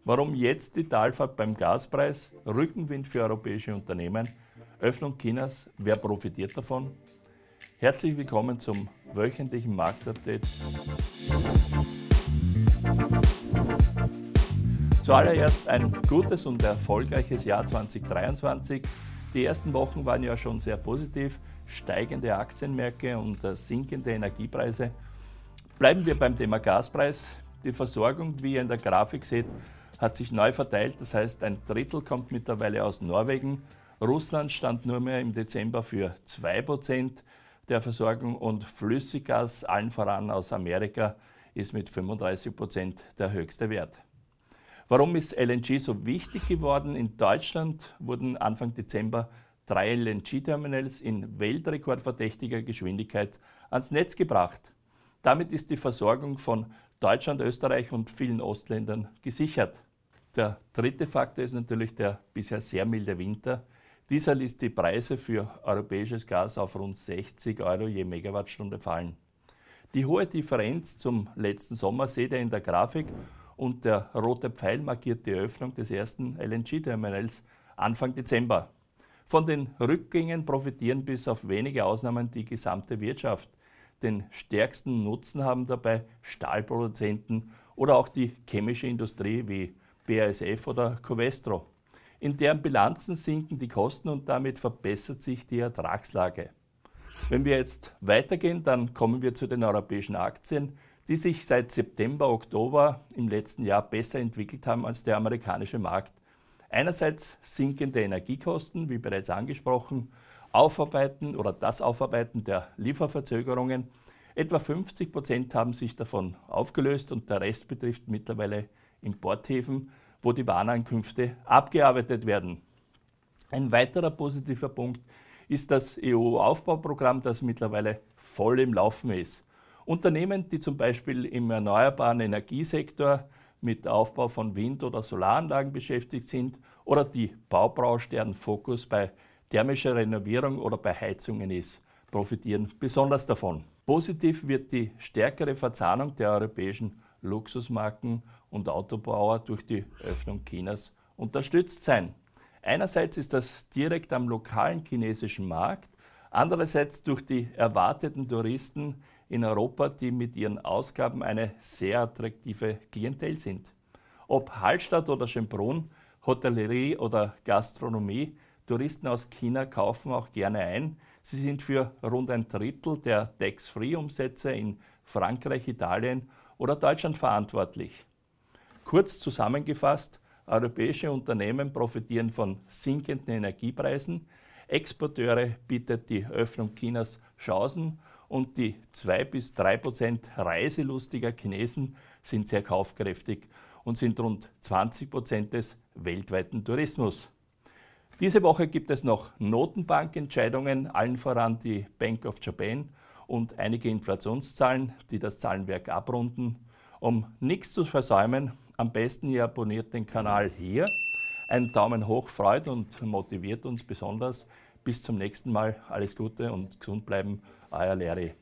Warum jetzt die Talfahrt beim Gaspreis? Rückenwind für europäische Unternehmen? Öffnung Chinas? Wer profitiert davon? Herzlich willkommen zum wöchentlichen Marktupdate. Zuallererst ein gutes und erfolgreiches Jahr 2023. Die ersten Wochen waren ja schon sehr positiv. Steigende Aktienmärkte und sinkende Energiepreise. Bleiben wir beim Thema Gaspreis. Die Versorgung, wie ihr in der Grafik seht, hat sich neu verteilt. Das heißt, ein Drittel kommt mittlerweile aus Norwegen. Russland stand nur mehr im Dezember für 2% der Versorgung und Flüssiggas, allen voran aus Amerika, ist mit 35% der höchste Wert. Warum ist LNG so wichtig geworden? In Deutschland wurden Anfang Dezember 3 LNG-Terminals in weltrekordverdächtiger Geschwindigkeit ans Netz gebracht. Damit ist die Versorgung von Deutschland, Österreich und vielen Ostländern gesichert. Der dritte Faktor ist natürlich der bisher sehr milde Winter. Dieser ließ die Preise für europäisches Gas auf rund 60 € je Megawattstunde fallen. Die hohe Differenz zum letzten Sommer seht ihr in der Grafik und der rote Pfeil markiert die Eröffnung des ersten LNG-Terminals Anfang Dezember. Von den Rückgängen profitieren bis auf wenige Ausnahmen die gesamte Wirtschaft. Den stärksten Nutzen haben dabei Stahlproduzenten oder auch die chemische Industrie wie BASF oder Covestro. In deren Bilanzen sinken die Kosten und damit verbessert sich die Ertragslage. Wenn wir jetzt weitergehen, dann kommen wir zu den europäischen Aktien, die sich seit September, Oktober im letzten Jahr besser entwickelt haben als der amerikanische Markt. Einerseits sinkende Energiekosten, wie bereits angesprochen, das Aufarbeiten der Lieferverzögerungen. Etwa 50% haben sich davon aufgelöst und der Rest betrifft mittlerweile Importhäfen, wo die Warenankünfte abgearbeitet werden. Ein weiterer positiver Punkt ist das EU-Aufbauprogramm, das mittlerweile voll im Laufen ist. Unternehmen, die zum Beispiel im erneuerbaren Energiesektor mit Aufbau von Wind- oder Solaranlagen beschäftigt sind oder die Baubranche, deren Fokus bei thermischer Renovierung oder bei Heizungen ist, profitieren besonders davon. Positiv wird die stärkere Verzahnung der europäischen Luxusmarken und Autobauer durch die Öffnung Chinas unterstützt sein. Einerseits ist das direkt am lokalen chinesischen Markt, andererseits durch die erwarteten Touristen in Europa, die mit ihren Ausgaben eine sehr attraktive Klientel sind. Ob Hallstatt oder Schönbrunn, Hotellerie oder Gastronomie, Touristen aus China kaufen auch gerne ein. Sie sind für rund ein Drittel der Tax-Free-Umsätze in Frankreich, Italien oder Deutschland verantwortlich. Kurz zusammengefasst, europäische Unternehmen profitieren von sinkenden Energiepreisen, Exporteure bietet die Öffnung Chinas Chancen und die 2–3% reiselustiger Chinesen sind sehr kaufkräftig und sind rund 20% des weltweiten Tourismus. Diese Woche gibt es noch Notenbankentscheidungen, allen voran die Bank of Japan und einige Inflationszahlen, die das Zahlenwerk abrunden. Um nichts zu versäumen, am besten ihr abonniert den Kanal hier. Ein Daumen hoch freut und motiviert uns besonders. Bis zum nächsten Mal. Alles Gute und gesund bleiben. Euer Larry.